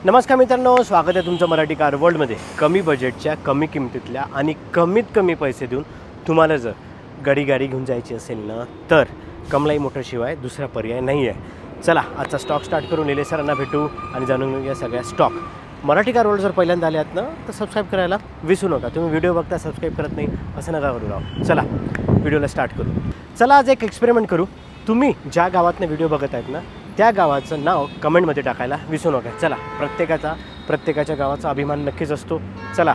नमस्कार मित्रांनो, स्वागत आहे तुमचं मराठी कार वर्ल्डमध्ये। कमी बजेटच्या कमी किमतीतल्या आणि कमीत कमी पैसे देऊन तुम्हाला जर गाडी घेऊन जायची असेल ना तर कमलाई मोटरशिवाय दुसरा पर्याय नाही आहे। चला आजचा स्टॉक स्टार्ट करून निलेश सरांना भेटू आणि जाणून घेऊया सगळ्या स्टॉक। मराठी कार वर्ल्ड जर पहिल्यांदा आले आहात ना तर सबस्क्राईब करायला विसरू नका। तुम्ही व्हिडिओ बघता सबस्क्राईब करत नाही असं नका करू राव। चला व्हिडिओला स्टार्ट करू। चला आज एक एक्सपेरिमेंट करू। तुम्ही ज्या गावातनं व्हिडिओ बघत आहेत ना त्या गावाचं नाव कमेंटमध्ये टाकायला विसरू नका। चला प्रत्येकाच्या गावाचा अभिमान नक्कीच असतो। चला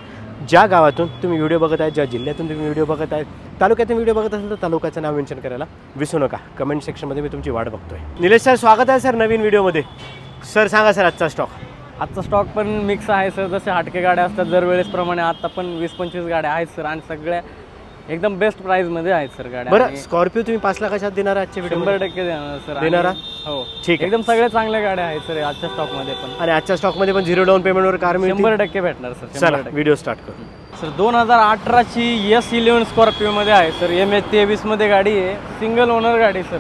ज्या गावातून तुम्ही व्हिडिओ बघत आहेत, ज्या जिल्ह्यातून तुम्ही व्हिडिओ बघत आहेत, तालुक्यातून व्हिडिओ बघत असेल तर तालुक्याचं नाव मेन्शन करायला विसरू नका। कमेंट सेक्शनमध्ये मी तुमची वाट बघतोय। निलेश सर स्वागत आहे सर नवीन व्हिडिओमध्ये। सर सांगा सर आजचा स्टॉक। आजचा स्टॉक पण मिक्स आहे सर। जसे हटके गाड्या असतात दरवेळेसप्रमाणे आता पण 20-25 गाड्या आहेत सर आणि सगळ्या एकदम बेस्ट प्राइसमध्ये आहेत सर गाड्या। बरं स्कॉर्पिओ तुम्ही 5 लाखाच्या देणार आजच्या व्हिडिओ? 100% देणार सर। देणार? हो ठीक आहे। एकदम सगळ्या चांगल्या गाड्या आहेत सर आजच्या स्टॉकमध्ये पण। आणि आजच्या स्टॉकमध्ये पण 0 डाऊन पेमेंटवर कार मिळेल? 100% भेटणार सर। चला व्हिडिओ स्टार्ट करू सर। 2018 ची S11 स्कॉर्पिओमध्ये आहे सर। MH23 मध्ये गाडी आहे, सिंगल ओनर गाडी सर।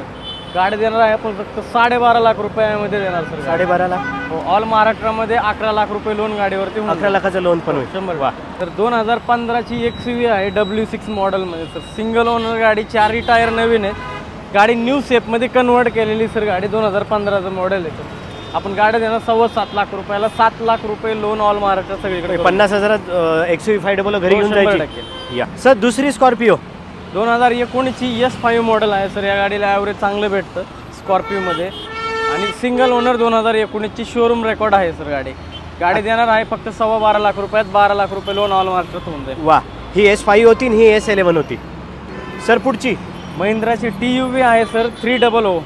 गाडी देणार आहे आपण फक्त 12.5 लाख रुपयामध्ये देणार सर। 12.5 लाख? हो, ऑल महाराष्ट्रामध्ये 11 लाख रुपये लोन गाडीवरती। 11 लाखाचं लोन पण होईल? 100। वा तर 2015 ची XUV आहे W6 मॉडेलमध्ये सर। सिंगल ओनर गाडी, 4 टायर नवीन आहेत। गाडी न्यू शेपमध्ये कन्वर्ट केलेली सर गाडी। 2015चं मॉडेल आहे सर। आपण गाडी देणार 7.25 लाख रुपयाला। 7 लाख रुपये लोन ऑल महाराष्ट्र सगळीकडे। 50,000 XUV 500 घरी घेऊन जायची। या सर दुसरी स्कॉर्पिओ 2019 ची S5 मॉडेल आहे सर। या गाडीला ॲव्हरेज चांगलं भेटतं स्कॉर्पिओमध्ये आणि सिंगल ओनर 2019 ची शोरूम रेकॉर्ड आहे सर गाडी देणार आहे फक्त 12.25 लाख रुपयात। 12 लाख रुपये लोन ऑल महाराष्ट्रात होऊन जाईल। वा ही S5 होती आणि ही S11 होती सर। पुढची महिंद्राची TUV आहे सर 300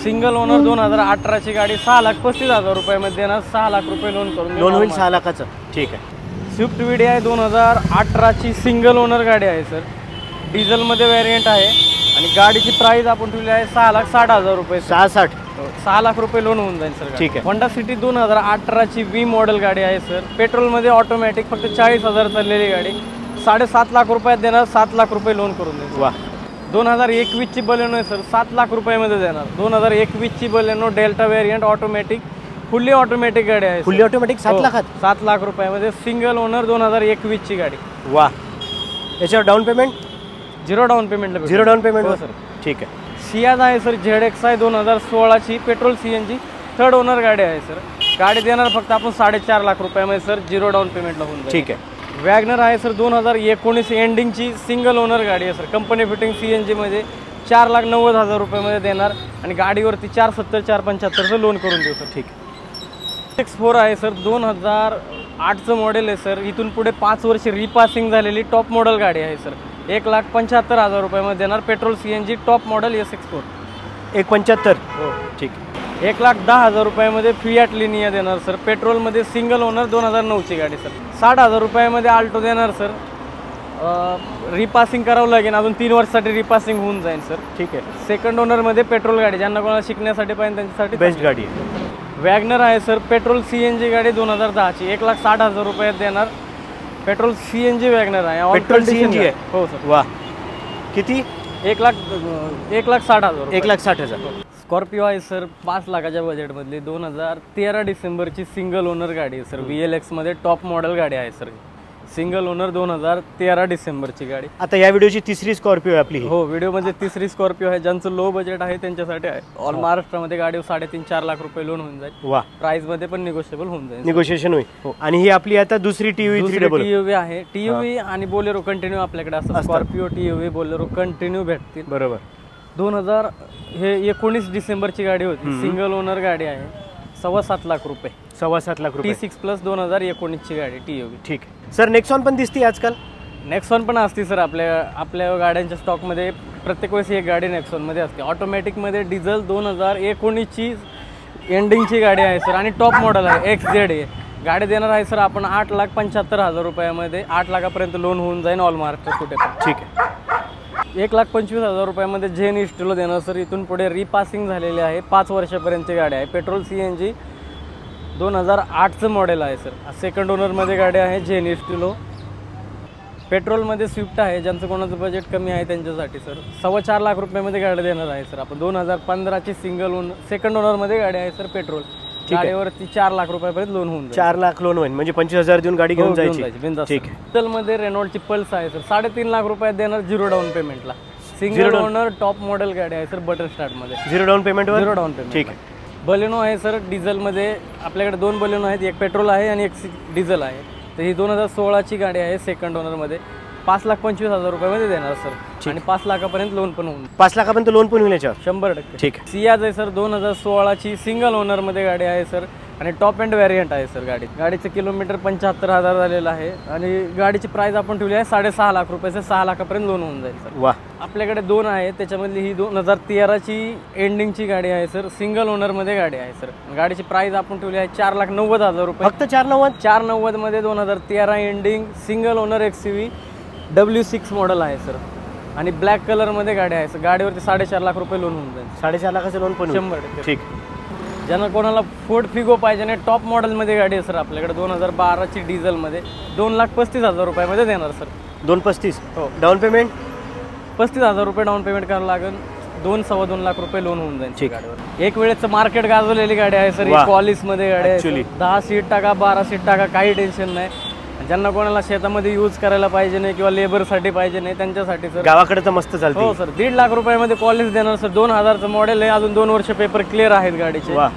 सिंगल ओनर 2018 ची गाडी। 6,35,000 रुपयामध्ये देणार। 6 लाख रुपये लोन करून लोन होईल 6 लाखाचं। ठीक आहे। स्विफ्ट VDI 2018 ची सिंगल ओनर गाडी आहे सर। डिझेलमध्ये व्हेरियंट आहे आणि गाडीची प्राइस आपण ठेवली आहे 6,60,000 रुपये। 6 लाख रुपये लोन होऊन जाईल सर। ठीक आहे। होंडा सिटी 2018 ची V मॉडेल गाडी आहे सर। पेट्रोलमध्ये ऑटोमॅटिक फक्त 40,000 चाललेली गाडी। 7.5 लाख रुपयात देणार। 7 लाख रुपये लोन करून देईल। वा 2021 ची बलेनो आहे सर। 7 लाख रुपयामध्ये देणार। 2021 ची Baleno delta variant automatic fully automatic गाडी आहे। फुल्ली ऑटोमॅटिक 7 लाखात? 7 लाख रुपयामध्ये सिंगल ओनर 2021 ची गाडी। वा याच्यावर down payment? 0 down payment. 0 down payment हो सर। ठीक आहे। सियाज आहे सर ZXi 2016 ची पेट्रोल CNG 3rd ओनर गाडी आहे सर। गाडी देणार फक्त आपण 4.5 लाख रुपयामध्ये सर। 0 डाऊन पेमेंटला होऊन जाईल। ठीक आहे। वॅगनर आहे सर 2019 एंडिंगची सिंगल ओनर गाडी आहे सर। कंपनी फिटिंग CNG मध्ये 4,90,000 रुपयामध्ये देणार आणि गाडीवरती 470 475चं लोन करून देऊ सर। ठीक आहे। X4 आहे सर 2008चं मॉडेल आहे सर। इथून पुढे 5 वर्ष रिपासिंग झालेली टॉप मॉडेल गाडी आहे सर। 1,75,000 रुपयामध्ये देणार। Petrol CNG top model SX4। 1.75? हो ठीक। 1,10,000 रुपयामध्ये फियाट लिनिया देणार सर। पेट्रोलमध्ये सिंगल ओनर 2009 ची गाडी सर। 60,000 रुपयामध्ये आल्टो देणार सर। रिपासिंग करावं लागेल, अजून 3 वर्षासाठी रिपासिंग होऊन जाईल सर। ठीक आहे। सेकंड ओनरमध्ये पेट्रोल गाडी, ज्यांना कोणाला शिकण्यासाठी पाहिजे त्यांच्यासाठी बेस्ट गाडी आहे। वॅगनर आहे सर पेट्रोल CNG गाडी 2010 ची। 1,60,000 रुपयात देणार। पेट्रोल CNG वॅगनर आहे। पेट्रोल CNG आहे? हो सर। वा किती? 1,60,000। 1,60,000। स्कॉर्पिओ आहे सर 5 लाखाच्या बजेटमधली। 2013 डिसेंबरची सिंगल ओनर गाडी आहे सर। VLX मध्ये टॉप मॉडेल गाडी आहे सर। सिंगल ओनर 2013 डिसेंबरची गाडी। आता या व्हिडिओची तिसरी स्कॉर्पिओ आहे आपली? हो व्हिडिओमध्ये तिसरी स्कॉर्पिओ आहे। ज्यांचं लो बजेट आहे त्यांच्यासाठी आहे। ऑल महाराष्ट्रामध्ये गाडी 3.5-4 लाख रुपये लोन होऊन जाईल। वा प्राइस मध्ये पण निगोशिएबल होऊन जाईल। निगोशिएशन होईल। हो आणि ही आपली आता दुसरी TUV आहे। TUV आणि बोलेरो कंटिन्यू आपल्याकडे असतात। स्कॉर्पिओ TUV बोलेरो कंटिन्यू भेटतील। बरोबर। 19 डिसेंबरची गाडी होती। सिंगल ओनर गाडी आहे। 7.25 लाख रुपये। 7.25 लाख रुपये। T6 प्लस 2019 ची गाडी TUV। ठीक आहे सर। नेक्सॉन पण दिसते आजकाल? नेक्सॉन पण असते सर आपल्या गाड्यांच्या स्टॉकमध्ये। प्रत्येक वेळेस एक गाडी नेक्सॉनमध्ये असते। ऑटोमॅटिकमध्ये डिझेल 2019 ची एंडिंगची गाडी आहे सर आणि टॉप मॉडेल आहे। XZ आहे। गाडी देणार आहे सर आपण 8,75,000 रुपयामध्ये। 8 लाखापर्यंत लोन होऊन जाईल ऑल महाराष्ट्र कुठे पण। ठीक आहे। 1,25,000 रुपयामध्ये झेन इस्टिलो देणार सर। इथून पुढे रिपासिंग झालेली आहे। 5 वर्षापर्यंतची गाडी आहे। पेट्रोल CNG 2008चं मॉडेल आहे सर। सेकंड ओनरमध्ये गाडी आहे झेन इस्टिलो। पेट्रोलमध्ये स्विफ्ट आहे, ज्यांचं कोणाचं बजेट कमी आहे त्यांच्यासाठी सर 4.25 लाख रुपयामध्ये गाडी देणार आहे सर आपण। 2015 ची सिंगल ओनर सेकंड ओनरमध्ये गाडी आहे सर पेट्रोल। आहे. गाडीवरती 4 लाख रुपयापर्यंत लोन होऊन जाईल. 4 लाख लोन होईल म्हणजे 25,000 देऊन गाडी घेऊन जायची. बिनधास्त. ठीक आहे. डिझेलमध्ये रेनॉल्टची पल्स आहे सर, 3.5 लाख रुपयात देणार 0 डाऊन पेमेंटला. सिंगल ओनर टॉप मॉडेल गाडी आहे सर, बटर स्टार्टमध्ये 0 डाऊन पेमेंटवर. 0 डाऊन पेमेंट. ठीक आहे. बलेनो आहे सर, डिझेलमध्ये आपल्याकडे 2 बलेनो आहेत, एक पेट्रोल आहे आणि एक डिझेल आहे. तर ही 2016ची गाडी आहे, सेकंड ओनरमध्ये 5,25,000 रुपयामध्ये देणार सर. आणि 5 लाखापर्यंत लोन पण होऊन 5 लाखापर्यंत लोन पण होईल याच्यावर. 100%. ठीक आहे. सियाज आहे सर, 2016ची सिंगल ओनरमध्ये गाडी आहे सर आणि टॉप एंड व्हॅरियंट आहे सर गाडी. गाडीचं किलोमीटर 75,000 झालेलं आहे आणि गाडीची प्राइस आपण ठेवली आहे 6.5 लाख रुपयाचे. 6 लाखापर्यंत लोन होऊन जाईल सर. वा. आपल्याकडे 2 आहे, त्याच्यामधली ही 2013ची एंडिंगची गाडी आहे सर, सिंगल ओनरमध्ये गाडी आहे सर. गाडीची प्राइस आपण ठेवली आहे 4,90,000 रुपये. फक्त 490. 490 मध्ये 2013 ending single owner XUV W6 model आहे सर आणि ब्लॅक कलरमध्ये गाडी आहे सर. गाडीवरती 4.5 लाख रुपये लोन होऊन जाईल. 4.5 लाखाचं लोन पण होईल. 100%. ठीक. ज्यांना कोणाला फोर्ड फिगो पाहिजे नाही, टॉप मॉडेलमध्ये गाडी आहे सर आपल्याकडे, 2012ची डिझेलमध्ये 2,35,000 रुपयामध्ये देणार सर. 2.35. हो. डाऊन पेमेंट 35,000 रुपये डाऊन पेमेंट करावं लागेल. 2-2.25 लाख रुपये लोन होऊन जाईल ठीक. गाडीवर. एक वेळेचं मार्केट गाजवलेली गाडी आहे सर, वा. ही पॉलिसमध्ये गाडी आहे Actually. सर. 10 सीट टाका, 12 सीट टाका, काही टेन्शन नाही. ज्यांना कोणाला शेतामध्ये यूज करायला पाहिजे नाही किंवा लेबरसाठी पाहिजे नाही त्यांच्यासाठी सर. गावाकडे तर मस्त हो चालते. सर, 1.5 लाख रुपयामध्ये पॉलिस देणार सर. 2000चं मॉडेल आहे, अजून 2 वर्ष पेपर क्लिअर आहेत गाडीचे. वा.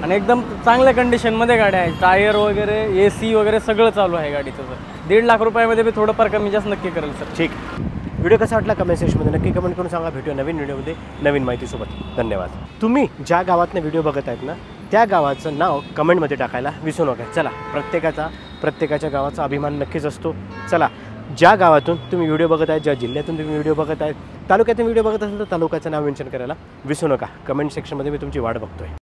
आणि एकदम चांगल्या कंडिशनमध्ये गाड्या आहेत. टायर वगैरे, AC वगैरे सगळं चालू आहे गाडीचं सर. 1.5 लाख रुपयामध्ये मी थोडंफार कमी जास्त नक्की करेल सर. ठीक. व्हिडिओ कसा वाटला कमेंट सेक्शनमध्ये नक्की कमेंट करून सांगा. भेटूया नवीन व्हिडिओमध्ये नवीन माहितीसोबत. धन्यवाद. तुम्ही ज्या गावातनं व्हिडिओ बघत आहेत ना, त्या गावाचं नाव कमेंटमध्ये टाकायला विसरू नका. चला, प्रत्येकाच्या गावाचा अभिमान नक्कीच असतो. चला, ज्या गावातून तुम्ही व्हिडिओ बघत आहेत, ज्या जिल्ह्यातून तुम्ही व्हिडिओ बघत आहेत, तालुक्यातून व्हिडिओ बघत असेल तर तालुक्याचं नाव मेन्शन करायला विसरू नका. कमेंट सेक्शनमध्ये मी तुमची वाट बघतोय.